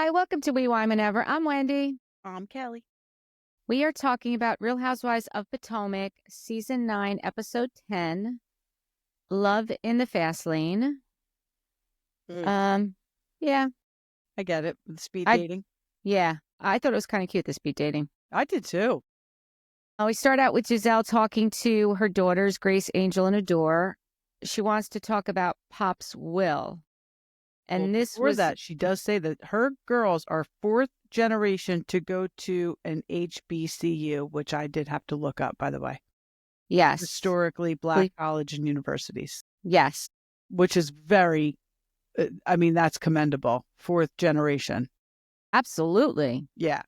Hi, welcome to We Wine Whenever. I'm Wendy. I'm Kelly. We are talking about Real Housewives of Potomac, Season 9, Episode 10, Love in the Fast Lane. Yeah, I get it. The speed I dating. I thought it was kind of cute, the speed dating. I did too. We start out with Giselle talking to her daughters, Grace, Angel, and Adore. She wants to talk about Pop's will. And Well, this before was, that, she does say that her girls are fourth generation to go to an HBCU, which I did have to look up, by the way. yes. Historically Black college and universities. Yes. Which is very, that's commendable. Fourth generation. Absolutely. Yeah.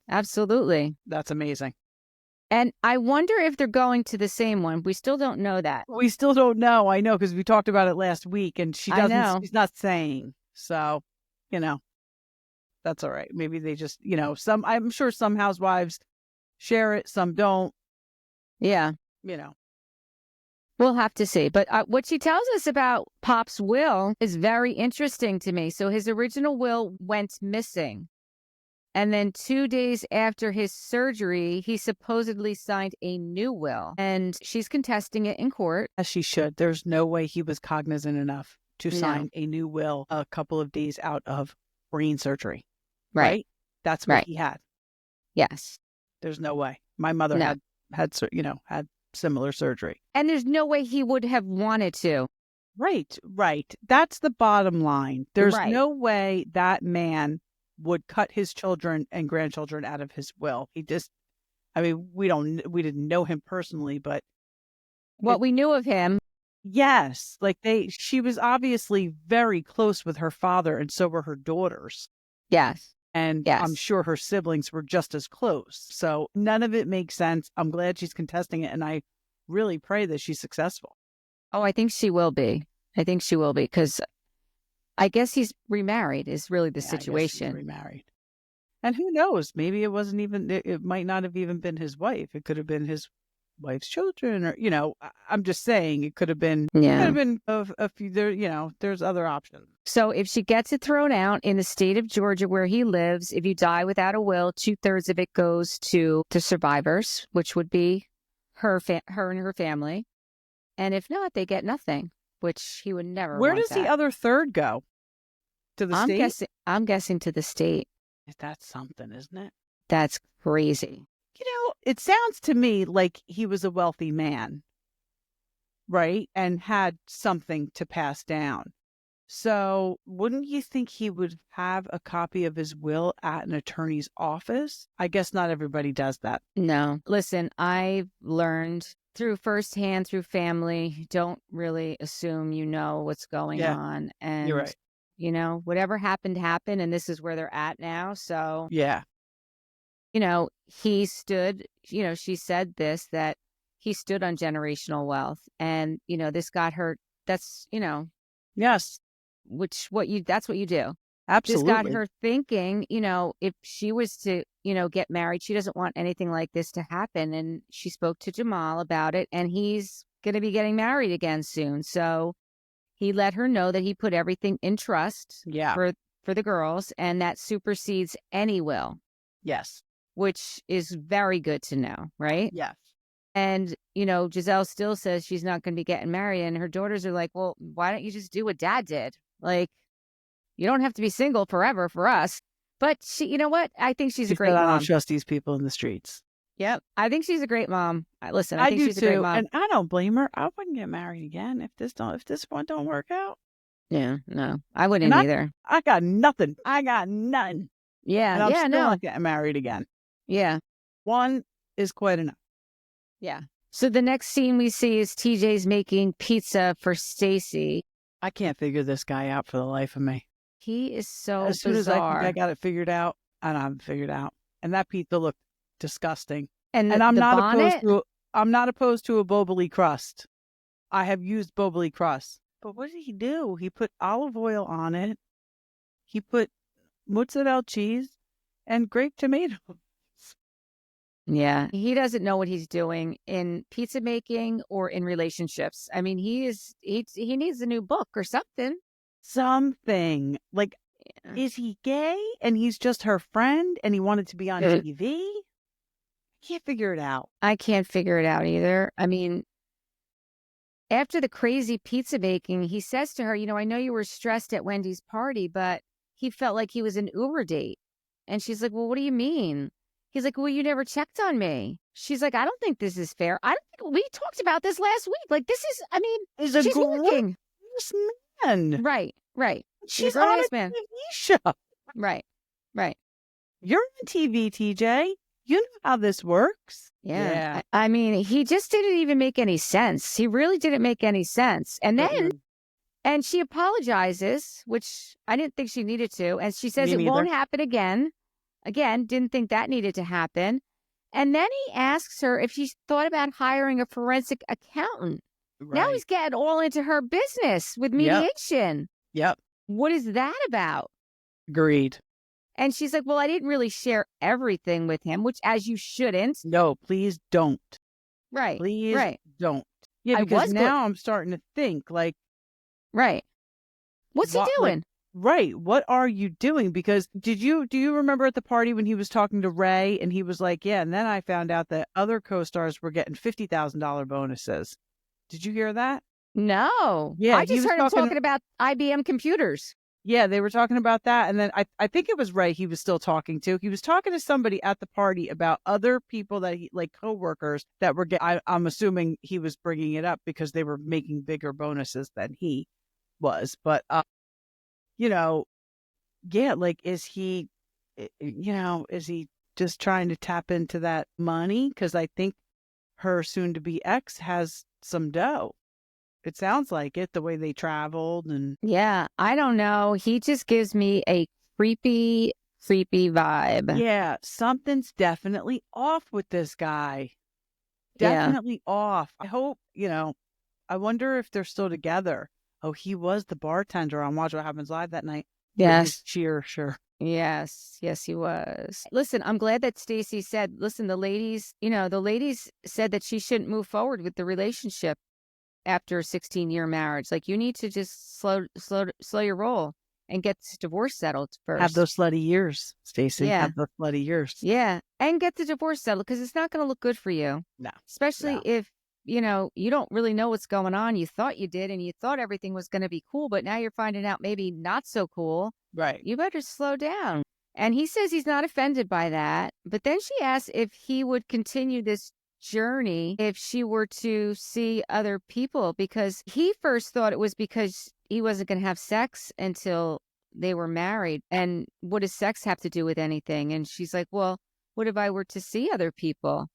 Absolutely. That's amazing. And I wonder if they're going to the same one. We still don't know that. We still don't know. I know, because we talked about it last week and she's not saying. So, that's all right. Maybe they just, I'm sure some housewives share it, some don't. Yeah. We'll have to see. But what she tells us about Pop's will is very interesting to me. So his original will went missing. And then 2 days after his surgery, he supposedly signed a new will. And she's contesting it in court. As she should. There's no way he was cognizant enough to sign a new will a couple of days out of brain surgery. Right? That's what he had. Yes. There's no way. My mother had similar surgery. And there's no way he would have wanted to. Right. That's the bottom line. There's no way that man would cut his children and grandchildren out of his will. He just, we didn't know him personally, but what we knew of him. Yes. She was obviously very close with her father, and so were her daughters. Yes. And I'm sure her siblings were just as close. So none of it makes sense. I'm glad she's contesting it, and I really pray that she's successful. Oh, I think she will be. Because I guess he's remarried is really the situation. I guess he's remarried. And who knows? Maybe it might not have even been his wife. It could have been his wife's children, or, I'm just saying it could have been, a few there, there's other options. So if she gets it thrown out in the state of Georgia where he lives, if you die without a will, 2/3 of it goes to the survivors, which would be her and her family. And if not, they get nothing, which he would never Where want does that. the other third go? To the state? I'm guessing to the state. That's something, isn't it? That's crazy. It sounds to me like he was a wealthy man, right? And had something to pass down. So wouldn't you think he would have a copy of his will at an attorney's office? I guess not everybody does that. No. Listen, I've learned through firsthand, through family, don't really assume you know what's going on. And, you're right. Whatever happened, and this is where they're at now. So, yeah. He stood, she said this, that he stood on generational wealth, and, this got her. That's, Yes. That's what you do. Absolutely. This got her thinking, if she was to, get married, she doesn't want anything like this to happen. And she spoke to Jamal about it, and he's going to be getting married again soon. So he let her know that he put everything in trust for the girls, and that supersedes any will. Yes. Which is very good to know, right? Yes. And, Giselle still says she's not going to be getting married. And her daughters are like, well, why don't you just do what dad did? You don't have to be single forever for us. But she, you know what? I think she's a great mom. I don't trust these people in the streets. Yep. I think she's a great mom. Listen, I think she's a great mom. And I don't blame her. I wouldn't get married again if this one don't work out. Yeah, no, I wouldn't either. I got nothing. I got none. Yeah. And I'm still not getting married again. Yeah. One is quite enough. Yeah. So the next scene we see is TJ's making pizza for Stacey. I can't figure this guy out for the life of me. He is so as soon bizarre. as I think I got it figured out, I don't have it figured out. And that pizza looked disgusting. And I'm not opposed to a boboli crust. I have used boboli crust. But what did he do? He put olive oil on it. He put mozzarella cheese and grape tomatoes. Yeah, he doesn't know what he's doing in pizza making or in relationships. I mean, he needs a new book or something. Something. Is he gay and he's just her friend and he wanted to be on TV? Can't figure it out. I can't figure it out either. I mean, after the crazy pizza baking, he says to her, I know you were stressed at Wendy's party, but he felt like he was an Uber date. And she's like, well, what do you mean? He's like, well, you never checked on me. She's like, I don't think this is fair. I don't think we talked about this last week. Like, this is, I mean, He's a she's working. gross man. Right. She's a on grown-ass a man. TV show. Right. You're on TV, TJ. You know how this works. Yeah. I mean, he just didn't even make any sense. He really didn't make any sense. And then, and she apologizes, which I didn't think she needed to. And she says it won't happen again. Again, didn't think that needed to happen. And then he asks her if she's thought about hiring a forensic accountant. Right. Now he's getting all into her business with mediation. Yep. What is that about? Agreed. And she's like, well, I didn't really share everything with him, which as you shouldn't. No, please don't. Right. Please don't. Yeah, because now I'm starting to think like. Right. What's he doing? Right. What are you doing? Because do you remember at the party when he was talking to Ray and he was like, yeah, and then I found out that other co-stars were getting $50,000 bonuses. Did you hear that? No. Yeah. I just heard him talking about IBM computers. Yeah, they were talking about that. And then I think it was Ray he was still talking to. He was talking to somebody at the party about other people that he, like coworkers that were getting, I'm assuming he was bringing it up because they were making bigger bonuses than he was. But, yeah, like, is he just trying to tap into that money? Because I think her soon-to-be ex has some dough. It sounds like it, the way they traveled and... Yeah, I don't know. He just gives me a creepy vibe. Yeah, something's definitely off with this guy. Definitely off. I hope, I wonder if they're still together. Oh, he was the bartender on Watch What Happens Live that night. Yes. Sure. Yes, he was. Listen, I'm glad that Stacey said, listen, the ladies said that she shouldn't move forward with the relationship after a 16-year marriage. Like, you need to just slow your roll and get this divorce settled first. Have those slutty years, Stacey. Yeah. Have those slutty years. Yeah. And get the divorce settled because it's not going to look good for you. No. Especially if, you don't really know what's going on. You thought you did and you thought everything was going to be cool, but now you're finding out maybe not so cool. Right. You better slow down. And he says he's not offended by that. But then she asks if he would continue this journey if she were to see other people, because he first thought it was because he wasn't going to have sex until they were married. And what does sex have to do with anything? And she's like, well, what if I were to see other people?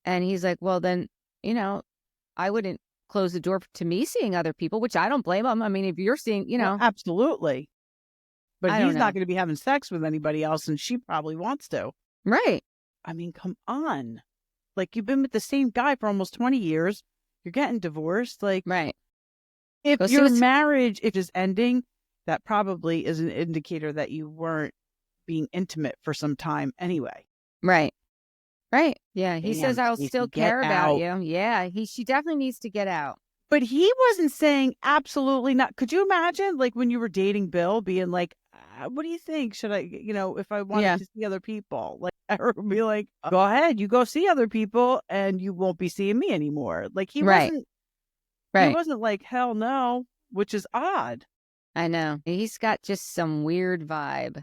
And he's like, well, then, I wouldn't close the door to me seeing other people, which I don't blame him. I mean, if you're seeing, Well, absolutely. But he's not going to be having sex with anybody else, and she probably wants to. Right. I mean, come on. Like, you've been with the same guy for almost 20 years. You're getting divorced. Like, right. If your marriage is ending, that probably is an indicator that you weren't being intimate for some time anyway. Right. Yeah. He says, I'll still care about you. Yeah. She definitely needs to get out. But he wasn't saying absolutely not. Could you imagine, like, when you were dating Bill being like, what do you think? Should I, if I wanted to see other people? Like, I would be like, go ahead, you go see other people and you won't be seeing me anymore. Like, he wasn't like, hell no, which is odd. I know. He's got just some weird vibe.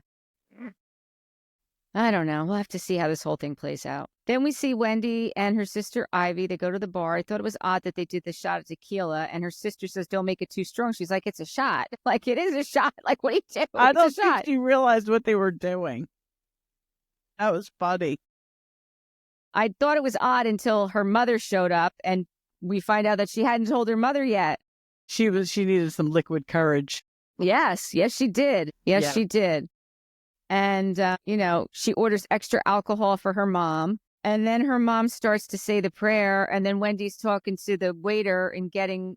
I don't know. We'll have to see how this whole thing plays out. Then we see Wendy and her sister Ivy. They go to the bar. I thought it was odd that they did the shot of tequila. And her sister says, don't make it too strong. She's like, it's a shot. Like, it is a shot. Like, what do you do? I don't think she realized what they were doing. That was funny. I thought it was odd until her mother showed up. And we find out that she hadn't told her mother yet. She needed some liquid courage. Yes, she did. Yes, she did. And, she orders extra alcohol for her mom. And then her mom starts to say the prayer. And then Wendy's talking to the waiter and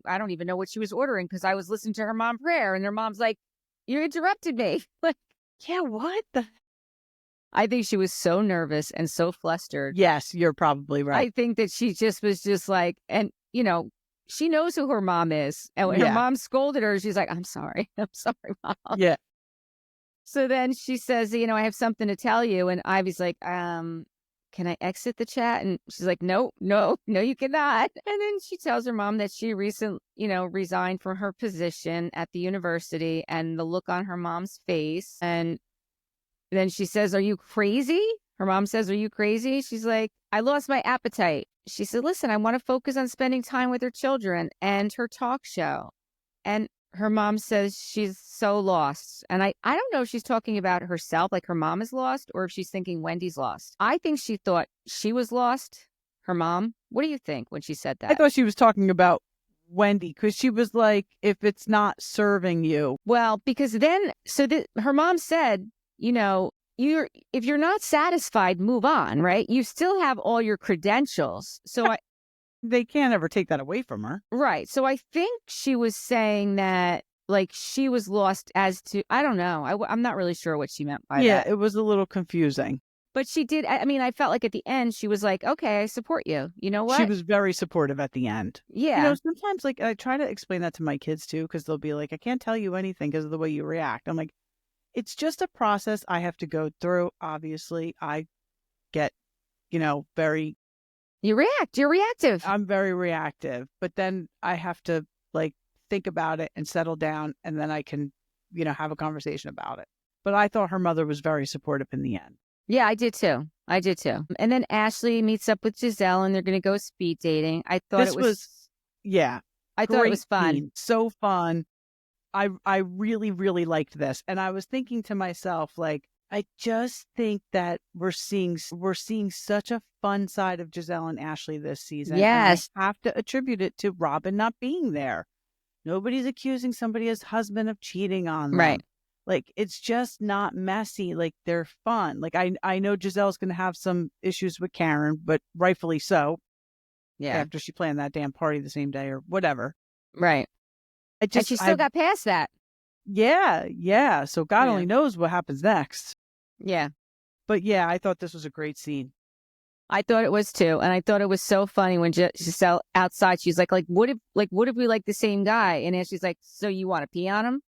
I don't even know what she was ordering because I was listening to her mom prayer. And her mom's like, you interrupted me. Like, yeah, what the? I think she was so nervous and so flustered. Yes, you're probably right. I think that she just was just like, and, she knows who her mom is. And when her mom scolded her, she's like, I'm sorry, Mom. Yeah. So then she says, I have something to tell you. And Ivy's like, can I exit the chat? And she's like, no, no, no, you cannot. And then she tells her mom that she recently, resigned from her position at the university, and the look on her mom's face. And then she says, are you crazy? Her mom says, are you crazy? She's like, I lost my appetite. She said, listen, I want to focus on spending time with her children and her talk show. And her mom says she's so lost. And I don't know if she's talking about herself, like her mom is lost, or if she's thinking Wendy's lost. I think she thought she was lost, her mom. What do you think when she said that? I thought she was talking about Wendy, because she was like, if it's not serving you. Well, because then, her mom said, if you're not satisfied, move on, right? You still have all your credentials. So they can't ever take that away from her. Right. So I think she was saying that, like, she was lost as to, I don't know. I'm not really sure what she meant by that. Yeah, it was a little confusing. But she did. I mean, I felt like at the end, she was like, okay, I support you. You know what? She was very supportive at the end. Yeah. Sometimes, like, I try to explain that to my kids too, because they'll be like, I can't tell you anything because of the way you react. I'm like, it's just a process I have to go through. Obviously, I get, very... You react. You're reactive. I'm very reactive, but then I have to, like, think about it and settle down, and then I can, have a conversation about it. But I thought her mother was very supportive in the end. Yeah, I did too. And then Ashley meets up with Giselle, and they're going to go speed dating. I thought it was yeah. I thought it was fun. Scene. So fun. I really, really liked this. And I was thinking to myself, like, I just think that we're seeing such a fun side of Giselle and Ashley this season. Yes. And I have to attribute it to Robin not being there. Nobody's accusing somebody's husband of cheating on them. Right. Like, it's just not messy. Like, they're fun. Like, I know Giselle's going to have some issues with Karen, but rightfully so. Yeah. After she planned that damn party the same day or whatever. Right. And she still got past that. Yeah, yeah. So God only knows what happens next. Yeah. But yeah, I thought this was a great scene. I thought it was too. And I thought it was so funny when Giselle outside, she's like, what if we like the same guy? And then she's like, so you want to pee on him?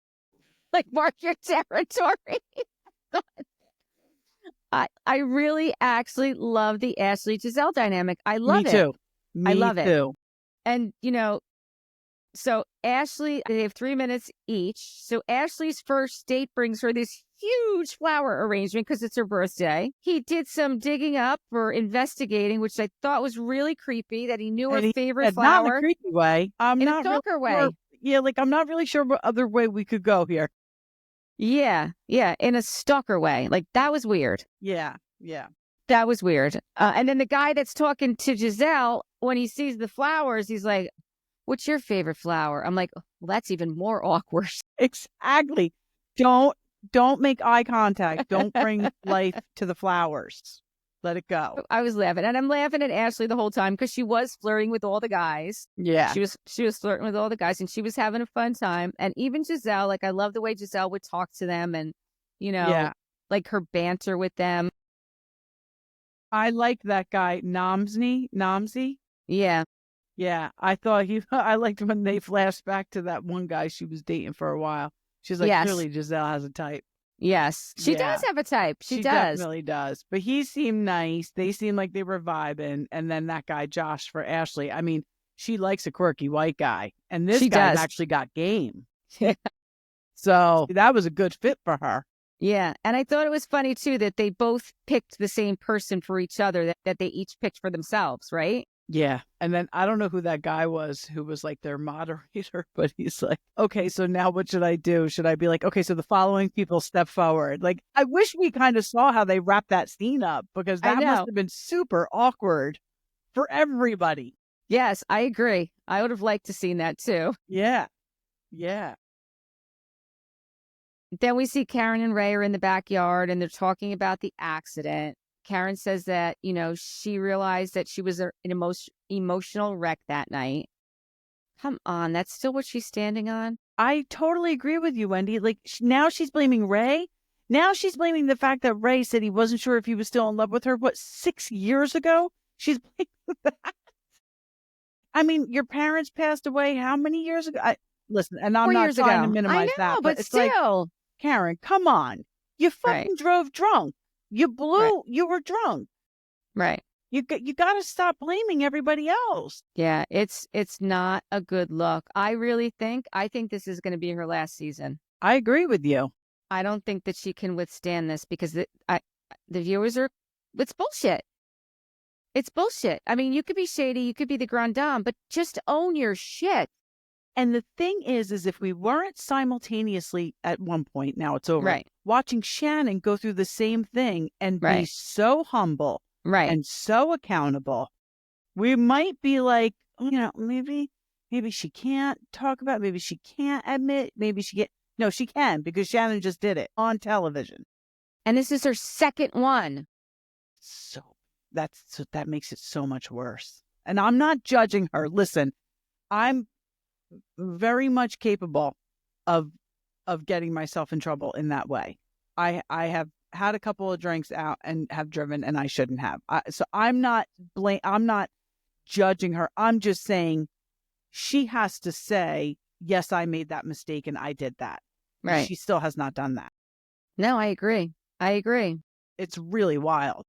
Like, mark your territory. I really actually love the Ashley Giselle dynamic. I love it. Me too. I love it too. And, so Ashley, they have 3 minutes each. So Ashley's first date brings her this huge flower arrangement because it's her birthday. He did some digging up or investigating, which I thought was really creepy, that he knew her favorite flower. Not in a creepy way. In a stalker way. Yeah, like, I'm not really sure what other way we could go here. Yeah, in a stalker way. Like, that was weird. Yeah. That was weird. And then the guy that's talking to Giselle, when he sees the flowers, he's like, what's your favorite flower? I'm like, well, that's even more awkward. Exactly. Don't make eye contact. Don't bring life to the flowers. Let it go. I was laughing. And I'm laughing at Ashley the whole time because she was flirting with all the guys. Yeah. She was flirting with all the guys, and she was having a fun time. And even Giselle, like, I love the way Giselle would talk to them and, like, her banter with them. I liked that guy, Namzi. Yeah. Yeah, I thought I liked when they flashed back to that one guy she was dating for a while. She's like, clearly Giselle has a type. Yes, she does have a type. She does. Definitely does. But he seemed nice. They seemed like they were vibing. And then that guy, Josh, for Ashley, I mean, she likes a quirky white guy. And this guy's actually got game. Yeah. So that was a good fit for her. Yeah. And I thought it was funny, too, that they both picked the same person for each other, that they each picked for themselves, right? Yeah. And then I don't know who that guy was who was like their moderator, but he's like, okay, so now what should I do? Should I be like, okay, so the following people step forward? Like, I wish we kind of saw how they wrapped that scene up, because that must have been super awkward for everybody. Yes, I agree. I would have liked to seen that too. Yeah. Yeah. Then we see Karen and Ray are in the backyard and they're talking about the accident. Karen says that, she realized that she was an emotional wreck that night. Come on, that's still what she's standing on? I totally agree with you, Wendy. Like, now she's blaming Ray. Now she's blaming the fact that Ray said he wasn't sure if he was still in love with her. What, 6 years ago? She's blaming that. I mean, your parents passed away how many years ago? Listen, and I'm not trying to minimize that, but it's still. like, Karen, come on. You Right. fucking drove drunk. You Right. blew. You were drunk. Right. You got to stop blaming everybody else. Yeah, it's not a good look. I think this is going to be her last season. I agree with you. I don't think that she can withstand this because the viewers are, it's bullshit. It's bullshit. I mean, you could be shady, you could be the grand dame, but just own your shit. And the thing is if we weren't simultaneously at one point, now it's over, Right. watching Shannon go through the same thing and be Right. so humble Right. and so accountable, we might be like, maybe she can't talk about it. Maybe she can't admit. Maybe she get. No, she can because Shannon just did it on television. And this is her second one. So that makes it so much worse. And I'm not judging her. Listen, I'm very much capable of getting myself in trouble in that way. I have had a couple of drinks out and have driven, and I shouldn't have. So I'm not judging her. I'm just saying she has to say, yes, I made that mistake and I did that. Right. She still has not done that. No, I agree. It's really wild.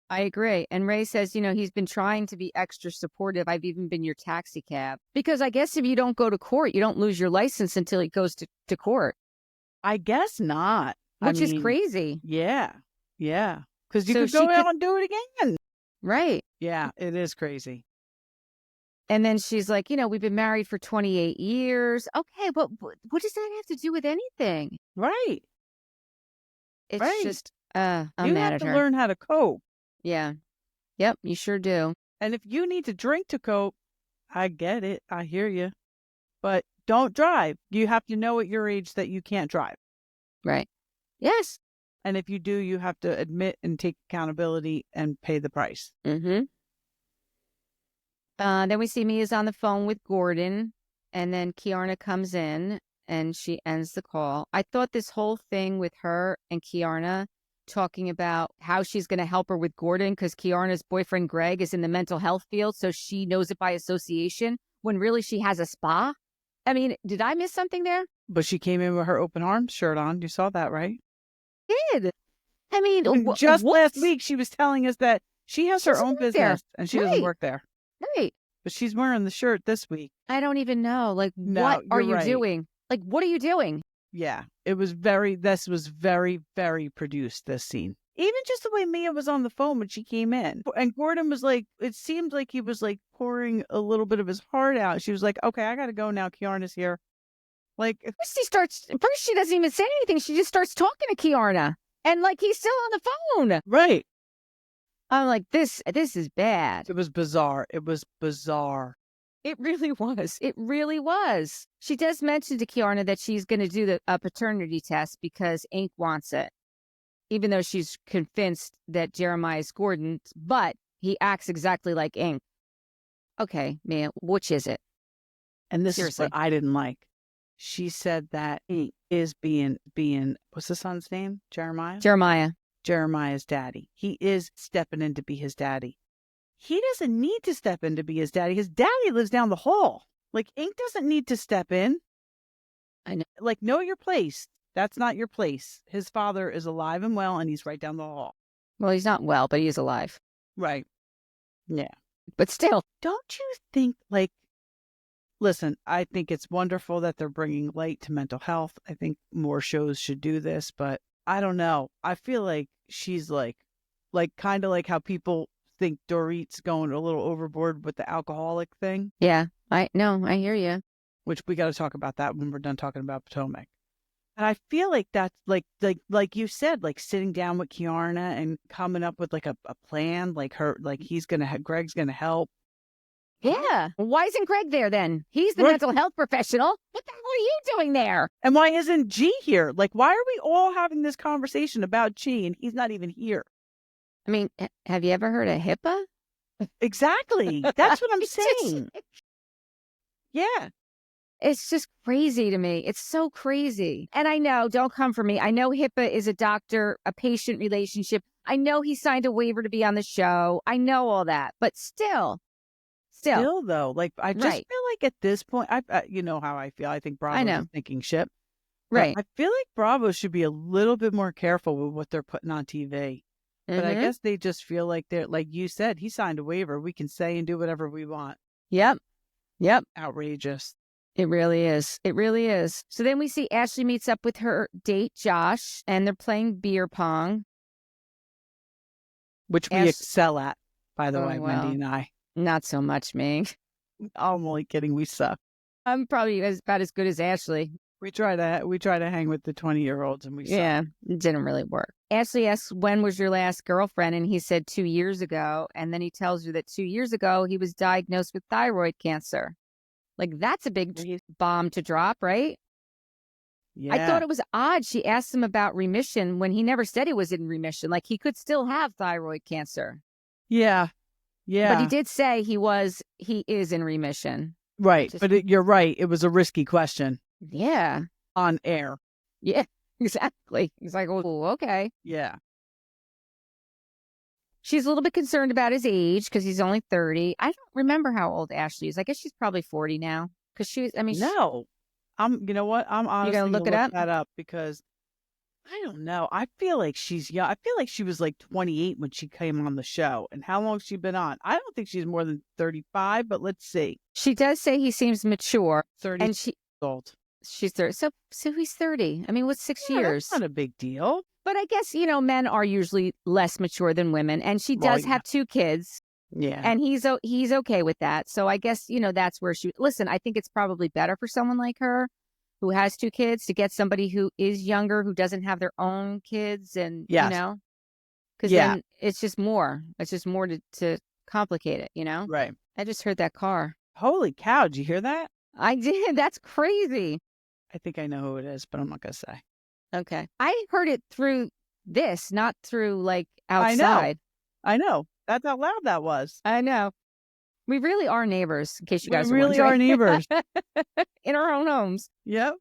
I agree. And Ray says, he's been trying to be extra supportive. I've even been your taxi cab. Because I guess if you don't go to court, you don't lose your license until it goes to court. I guess not. Which is crazy. Yeah. Yeah. Because you So could go out and do it again. Right. Yeah, it is crazy. And then she's like, we've been married for 28 years. Okay, but what does that have to do with anything? Right. It's just, I'm you mad have at to her. learn how to cope. Yeah. Yep, you sure do. And if you need to drink to cope, I get it. I hear you. But don't drive. You have to know at your age that you can't drive. Right. Yes. And if you do, you have to admit and take accountability and pay the price. Mm-hmm. Then we see Mia's on the phone with Gordon, and then Kiarna comes in and she ends the call. I thought this whole thing with her and Kiarna talking about how she's going to help her with Gordon because Kiarna's boyfriend Greg is in the mental health field, so she knows it by association when really she has a spa. I mean, did I miss something there? But she came in with her open arms shirt on. You saw that, right? Did. I mean, just last week she was telling us that she has her own business and she doesn't work there. Right. But she's wearing the shirt this week. I don't even know. Like, No, what are you right. doing? Like, what are you doing? Yeah. This was very, very produced, this scene. Even just the way Mia was on the phone when she came in. And Gordon was like, it seemed like he was like pouring a little bit of his heart out. She was like, okay, I got to go now. Kiarna's here. Like, First she doesn't even say anything. She just starts talking to Kiarna. And like, he's still on the phone. Right. I'm like, this is bad. It was bizarre. It was bizarre. It really was. It really was. She does mention to Kiarna that she's going to do the paternity test because Ink wants it. Even though she's convinced that Jeremiah is Gordon's, but he acts exactly like Ink. Okay, Mia, which is it? And this Seriously. is what I didn't like. She said that Ink is being, what's the son's name? Jeremiah? Jeremiah's daddy. He is stepping in to be his daddy. He doesn't need to step in to be his daddy. His daddy lives down the hall. Like, Ink doesn't need to step in. I know. Like, know your place. That's not your place. His father is alive and well, and he's right down the hall. Well, he's not well, but he is alive. Right. Yeah. But still. Don't you think, like, listen, I think it's wonderful that they're bringing light to mental health. I think more shows should do this, but I don't know. I feel like she's like kind of like how people think Dorit's going a little overboard with the alcoholic thing. Yeah, I hear you. Which we got to talk about that when we're done talking about Potomac. And I feel like that's like you said, like sitting down with Kiarna and coming up with like a plan, like Greg's gonna help. Yeah. Why isn't Greg there then? He's the mental health professional. What the hell are you doing there? And why isn't G here? Like, why are we all having this conversation about G and he's not even here? I mean, have you ever heard of HIPAA? Exactly. That's what I'm saying. Yeah. It's just crazy to me. It's so crazy. And I know, don't come for me. I know HIPAA is a doctor-patient relationship. I know he signed a waiver to be on the show. I know all that. But still Though, like, I just feel like at this point, you know how I feel. I think Bravo is thinking ship. But Right. I feel like Bravo should be a little bit more careful with what they're putting on TV. But I Mm-hmm. guess they just feel like they're, like you said, he signed a waiver. We can say and do whatever we want. Yep. Yep. Outrageous. It really is. It really is. So then we see Ashley meets up with her date, Josh, and they're playing beer pong. Which we Ash, excel at, by the oh, way, Wendy well, and I. not so much me. I'm only kidding. We suck. I'm probably about as good as Ashley. We try to hang with the 20-year-olds and we suck. Yeah, it didn't really work. Ashley asks, when was your last girlfriend? And he said 2 years ago. And then he tells her that 2 years ago, he was diagnosed with thyroid cancer. Like, that's a big bomb to drop, right? Yeah. I thought it was odd. She asked him about remission when he never said he was in remission. Like, he could still have thyroid cancer. Yeah. Yeah. But he did say he is in remission. Right. But you're right. It was a risky question. Yeah. On air. Yeah, exactly. He's like, oh, okay. Yeah. She's a little bit concerned about his age because he's only 30. I don't remember how old Ashley is. I guess she's probably 40 now. Because no. You know what? I'm honestly gonna look that up because I don't know. I feel like she's young. I feel like she was like 28 when she came on the show. And how long has she been on? I don't think she's more than 35, but let's see. She does say he seems mature. 30 and years old. She's 30. So he's 30. I mean, what's 6 years? That's not a big deal. But I guess, men are usually less mature than women. And she does have 2 kids. Yeah. And he's okay with that. So I guess, that's where listen, I think it's probably better for someone like her who has 2 kids to get somebody who is younger, who doesn't have their own kids. And, because then it's just more to complicate it, Right. I just heard that car. Holy cow. Did you hear that? I did. That's crazy. I think I know who it is, but I'm not going to say. Okay. I heard it through this, not through like outside. I know. That's how loud that was. I know. We really are neighbors, in case you guys We really are neighbors. In our own homes. Yep.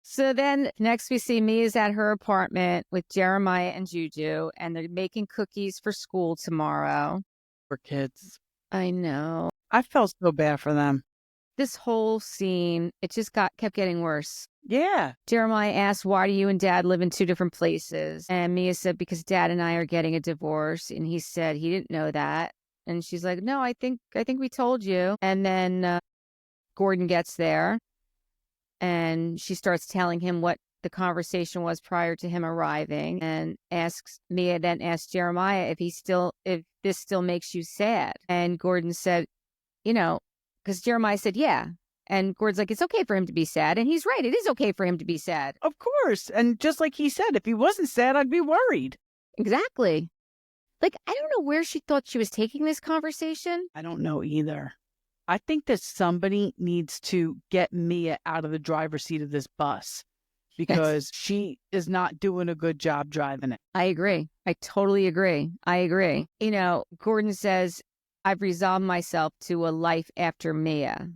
So then next we see Mia's at her apartment with Jeremiah and Juju, and they're making cookies for school tomorrow. For kids. I know. I felt so bad for them. This whole scene, it just kept getting worse. Yeah. Jeremiah asked, why do you and Dad live in 2 different places? And Mia said, because Dad and I are getting a divorce. And he said he didn't know that. And she's like, no, I think we told you. And then Gordon gets there and she starts telling him what the conversation was prior to him arriving, and Mia then asks Jeremiah if this still makes you sad. And Gordon said, because Jeremiah said, yeah. And Gordon's like, it's okay for him to be sad. And he's right. It is okay for him to be sad. Of course. And just like he said, if he wasn't sad, I'd be worried. Exactly. Like, I don't know where she thought she was taking this conversation. I don't know either. I think that somebody needs to get Mia out of the driver's seat of this bus because she is not doing a good job driving it. I agree. I totally agree. I agree. Gordon says, I've resolved myself to a life after Mia.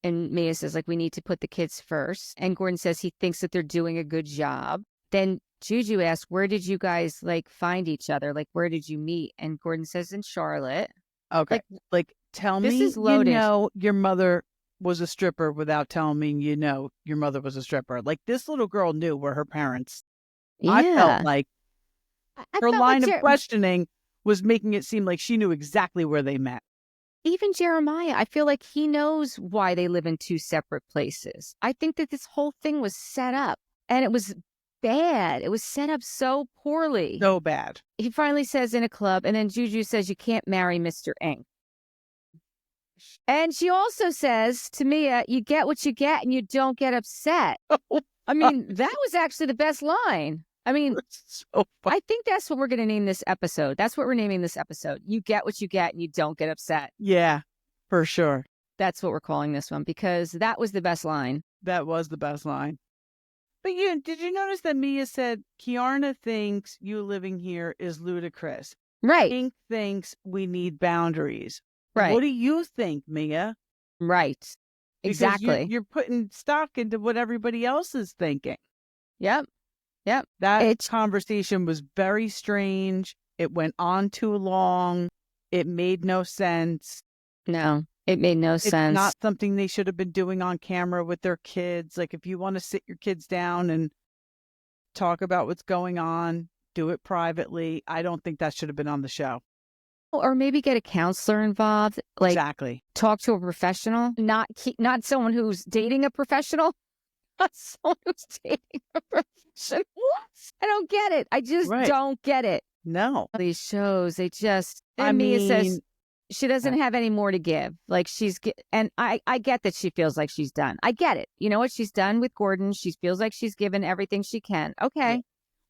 And Mia says, we need to put the kids first. And Gordon says he thinks that they're doing a good job. Then Juju asks, where did you guys find each other? Where did you meet? And Gordon says, in Charlotte. Okay. Tell this me is loaded. Your mother was a stripper without telling me your mother was a stripper. This little girl knew where her parents. Yeah. I felt like her line of questioning was making it seem like she knew exactly where they met. Even Jeremiah, I feel like he knows why they live in 2 separate places. I think that this whole thing was set up, and it was bad. It was set up so poorly. So bad. He finally says in a club, and then Juju says, you can't marry Mr. Ink. And she also says to Mia, you get what you get and you don't get upset. I mean, that was actually the best line. I mean, so I think that's what we're going to name this episode. That's what we're naming this episode. You get what you get and you don't get upset. Yeah, for sure. That's what we're calling this one because that was the best line. That was the best line. But did you notice that Mia said, Kiarna thinks you living here is ludicrous. Right. Ink thinks we need boundaries. Right. What do you think, Mia? Right. Exactly. Because you're putting stock into what everybody else is thinking. Yep. Yep. That conversation was very strange. It went on too long. It made no sense. No. It made no It's sense. not something they should have been doing on camera with their kids. Like, if you want to sit your kids down and talk about what's going on, do it privately. I don't think that should have been on the show. Or maybe get a counselor involved, like Exactly. talk to a professional, not someone who's dating a professional, not someone who's dating a professional. What? I don't get it. I just don't get it. No. These shows, they just, I and Mia says mean, she doesn't have any more to give. Like and I get that she feels like she's done. I get it. You know what? She's done with Gordon. She feels like she's given everything she can. Okay. Yeah.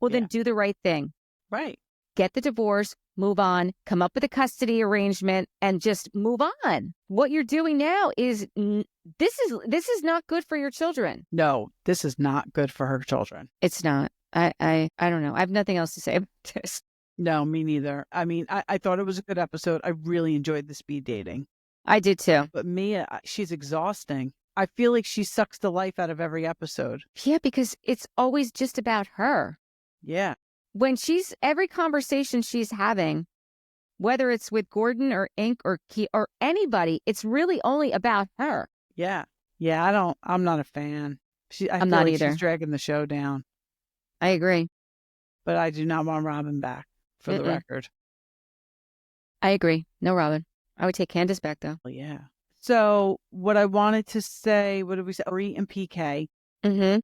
Well, then do the right thing. Right. Get the divorce, move on, come up with a custody arrangement, and just move on. What you're doing now is this is not good for your children. No, this is not good for her children. It's not. I don't know. I have nothing else to say about this. No, me neither. I mean, I thought it was a good episode. I really enjoyed the speed dating. I did too. But Mia, she's exhausting. I feel like she sucks the life out of every episode. Yeah, because it's always just about her. Yeah. When every conversation she's having, whether it's with Gordon or Ink or Key or anybody, it's really only about her. Yeah. Yeah, I'm not a fan. I'm not either. She's dragging the show down. I agree. But I do not want Robin back, for the record. I agree. No Robin. I would take Candace back, though. Well, yeah. So what I wanted to say, what did we say? Ari and PK. Mm-hmm.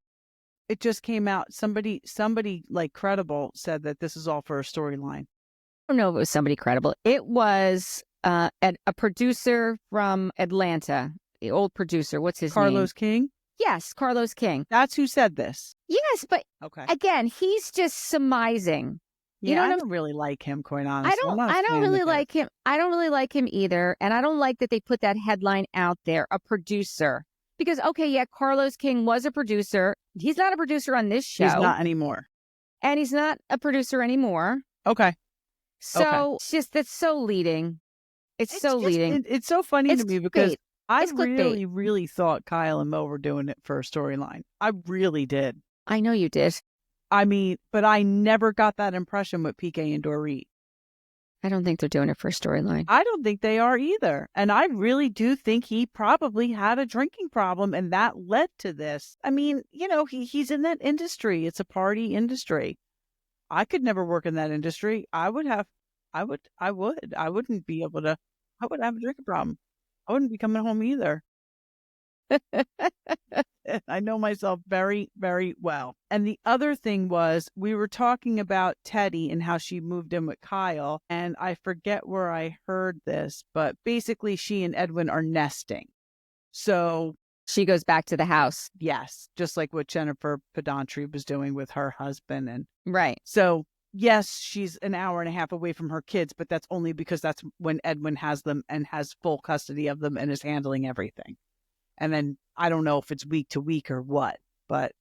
It just came out. Somebody like credible said that this is all for a storyline. I don't know if it was somebody credible. It was a producer from Atlanta, the old producer. What's his name? Carlos King? Yes, Carlos King. That's who said this. Yes, but again, he's just surmising. Yeah, I don't really like him, quite honestly. I don't really like him. I don't really like him either. And I don't like that they put that headline out there, a producer. Because, okay, yeah, Carlos King was a producer. He's not a producer on this show. He's not anymore. And he's not a producer anymore. Okay. So it's just, that's so leading. It's so leading. It's so funny to me because I really, really thought Kyle and Mo were doing it for a storyline. I really did. I know you did. I mean, but I never got that impression with PK and Dorit. I don't think they're doing it for a storyline. I don't think they are either. And I really do think he probably had a drinking problem and that led to this. I mean, you know, he's in that industry. It's a party industry. I could never work in that industry. I wouldn't be able to, I would have a drinking problem. I wouldn't be coming home either. I know myself very, very well. And the other thing was we were talking about Teddy and how she moved in with Kyle. And I forget where I heard this, but basically she and Edwin are nesting. So she goes back to the house. Yes. Just like what Jennifer Pedantry was doing with her husband. And right. So yes, she's an hour and a half away from her kids, but that's only because that's when Edwin has them and has full custody of them and is handling everything. And then I don't know if it's week to week or what, but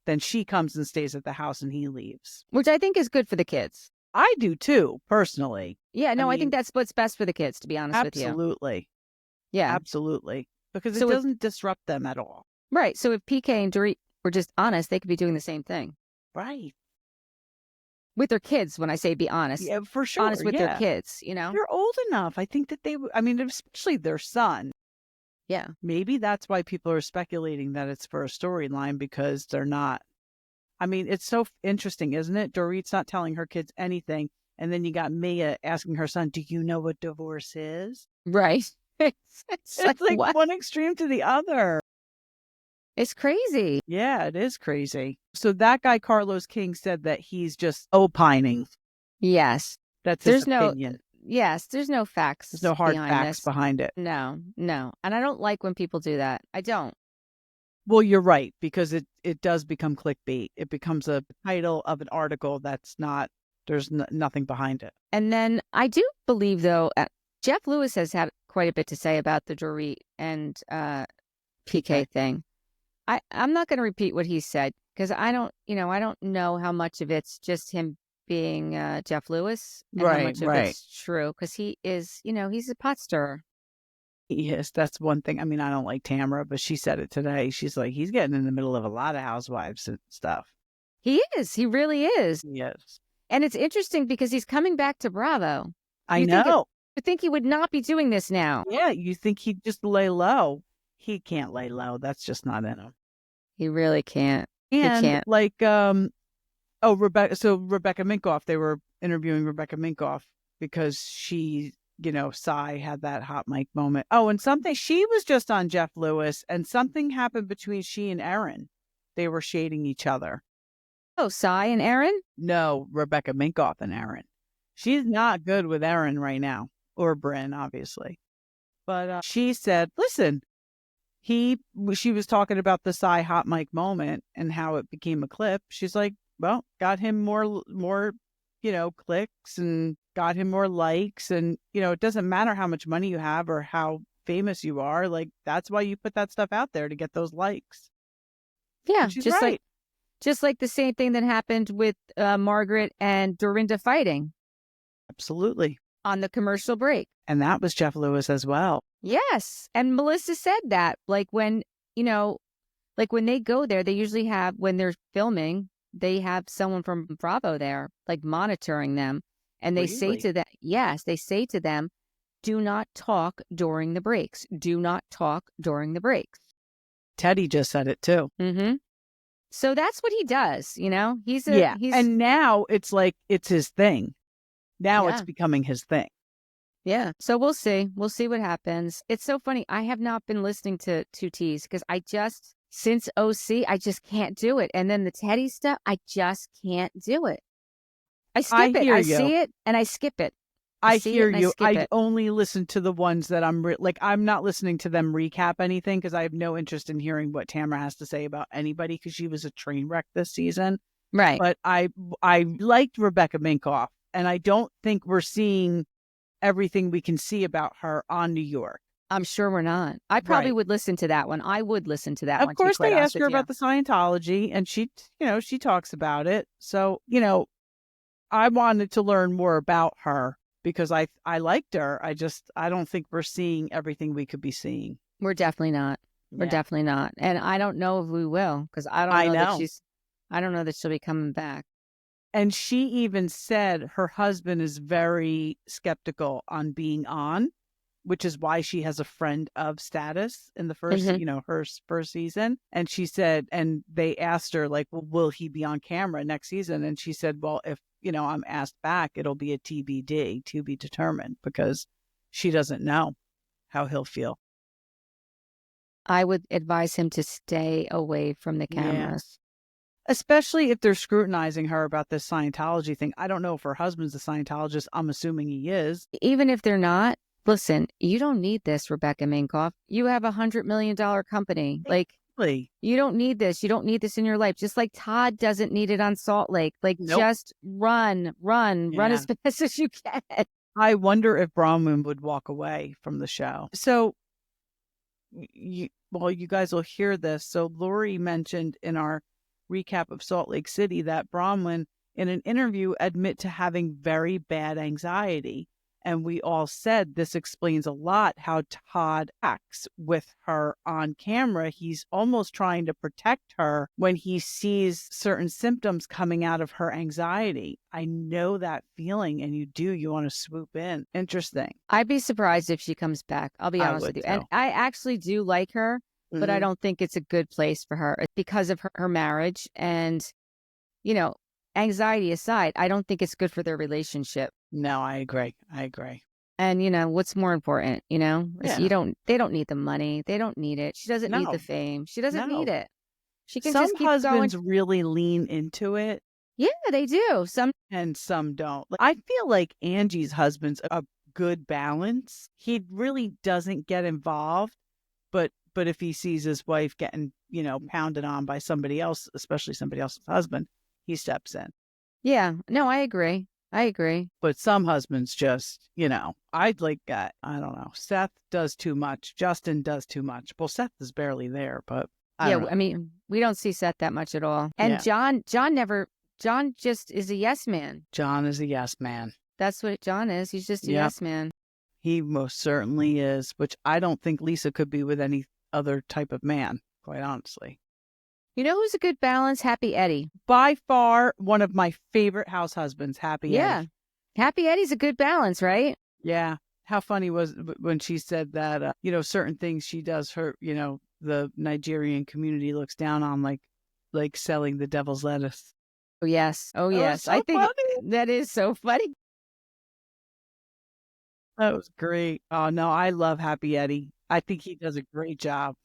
then she comes and stays at the house and he leaves. Which I think is good for the kids. I do too, personally. Yeah, no, I think that's what's best for the kids, to be honest with you. Absolutely. Yeah. Absolutely. Because it doesn't disrupt them at all. Right. So if PK and Dorit were just honest, they could be doing the same thing. Right. With their kids, when I say be honest. Yeah, for sure. Honest with their kids, you know? They're old enough. I think that especially their son. Yeah. Maybe that's why people are speculating that it's for a storyline because they're not. I mean, it's so interesting, isn't it? Dorit's not telling her kids anything. And then you got Mia asking her son, do you know what divorce is? Right. It's like one extreme to the other. It's crazy. Yeah, it is crazy. So that guy, Carlos King, said that he's just opining. Yes. That's his opinion. Yes, there's no facts. There's no hard facts behind it. No. And I don't like when people do that. I don't. Well, you're right, because it does become clickbait. It becomes a title of an article that's not, there's nothing behind it. And then I do believe, though, Jeff Lewis has had quite a bit to say about the Dorit and PK thing. I'm not going to repeat what he said because I don't know how much of it's just him being Jeff Lewis and how much of it's true because he is, he's a pot stirrer. Yes, that's one thing. I mean, I don't like Tamara, but she said it today. She's like, he's getting in the middle of a lot of housewives and stuff. He is. He really is. Yes. And it's interesting because he's coming back to Bravo. I know. think he would not be doing this now. Yeah, you think he'd just lay low. He can't lay low. That's just not in him. He really can't. He And can't. like, Rebecca Minkoff, they were interviewing Rebecca Minkoff because she, Cy had that hot mic moment. Oh, and she was just on Jeff Lewis, and something happened between she and Erin. They were shading each other. Oh, Cy and Erin? No, Rebecca Minkoff and Erin. She's not good with Erin right now, or Bryn, obviously. But she said, listen, she was talking about the Cy hot mic moment and how it became a clip. She's like, well, got him more, clicks and got him more likes. And, it doesn't matter how much money you have or how famous you are. Like, that's why you put that stuff out there, to get those likes. Yeah, and she's right. Just like the same thing that happened with Margaret and Dorinda fighting. Absolutely. On the commercial break. And that was Jeff Lewis as well. Yes. And Melissa said that, like when they go there, they usually have, when they're filming, they have someone from Bravo there, like monitoring them. And they say to them, they say to them, do not talk during the breaks. Do not talk during the breaks. Teddy just said it too. Mm-hmm. So that's what he does, He's and now it's like, it's his thing. Now it's becoming his thing. Yeah. So we'll see. We'll see what happens. It's so funny. I have not been listening to 2Ts because since OC, I just can't do it. And then the Teddy stuff, I just can't do it. I skip it. I see it and I skip it. I hear you. I only listen to the ones that I'm not listening to them recap anything because I have no interest in hearing what Tamara has to say about anybody because she was a train wreck this season. Right. But I liked Rebecca Minkoff, and I don't think we're seeing everything we can see about her on New York. I'm sure we're not. I probably would listen to that one. I would listen to that one. Of course, they asked her about the Scientology, and she talks about it. So, I wanted to learn more about her because I liked her. I don't think we're seeing everything we could be seeing. We're definitely not. We're definitely not. And I don't know if we will because I don't know that she'll be coming back. And she even said her husband is very skeptical on being on, which is why she has a friend of status in the first, her first season. And she said, and they asked her, like, well, will he be on camera next season? And she said, well, if, I'm asked back, it'll be a TBD, to be determined, because she doesn't know how he'll feel. I would advise him to stay away from the cameras. Especially if they're scrutinizing her about this Scientology thing. I don't know if her husband's a Scientologist. I'm assuming he is. Even if they're not, listen, you don't need this, Rebecca Minkoff. You have $100 million company. Exactly. You don't need this. You don't need this in your life. Just like Todd doesn't need it on Salt Lake. Just run as fast as you can. I wonder if Bronwyn would walk away from the show. So, you guys will hear this. So Lori mentioned in our recap of Salt Lake City that Bronwyn, in an interview, admit to having very bad anxiety. And we all said this explains a lot how Todd acts with her on camera. He's almost trying to protect her when he sees certain symptoms coming out of her anxiety. I know that feeling, and you want to swoop in. Interesting. I'd be surprised if she comes back. I'll be honest with you. And I actually do like her, but I don't think it's a good place for her because of her marriage. And, anxiety aside, I don't think it's good for their relationship. No, I agree. And what's more important, they don't need the money. They don't need it. She doesn't need the fame. She doesn't need it. She can just keep husbands going. really lean into it. Yeah, they do. Some don't. I feel like Angie's husband's a good balance. He really doesn't get involved, but if he sees his wife getting, pounded on by somebody else, especially somebody else's husband, he steps in. Yeah, no, I agree. But some husbands just, I'd like that. I don't know. Seth does too much. Justin does too much. Well, Seth is barely there, but I mean, we don't see Seth that much at all. And John just is a yes man. John is a yes man. That's what John is. He's just a yes man. He most certainly is, which I don't think Lisa could be with any other type of man, quite honestly. You know who's a good balance? Happy Eddie. By far, one of my favorite house husbands, Happy Eddie. Yeah. Happy Eddie's a good balance, right? Yeah. How funny was when she said that, certain things she does her, the Nigerian community looks down on, like selling the devil's lettuce. Oh, yes. Oh, That was yes. I so think funny. that is so funny. That was great. Oh, no, I love Happy Eddie. I think he does a great job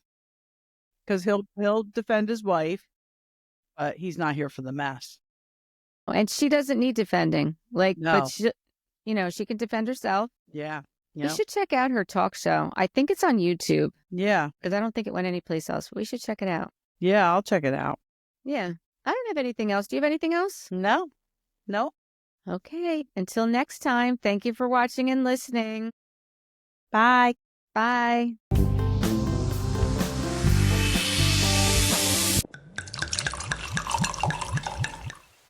because he'll defend his wife, but he's not here for the mess. And she doesn't need defending. But No. she can defend herself. Yeah. We Yep. should check out her talk show. I think it's on YouTube Yeah. because I don't think it went anyplace else. We should check it out. Yeah, I'll check it out. Yeah. I don't have anything else. Do you have anything else? No. No. Okay. Until next time, thank you for watching and listening. Bye. Bye.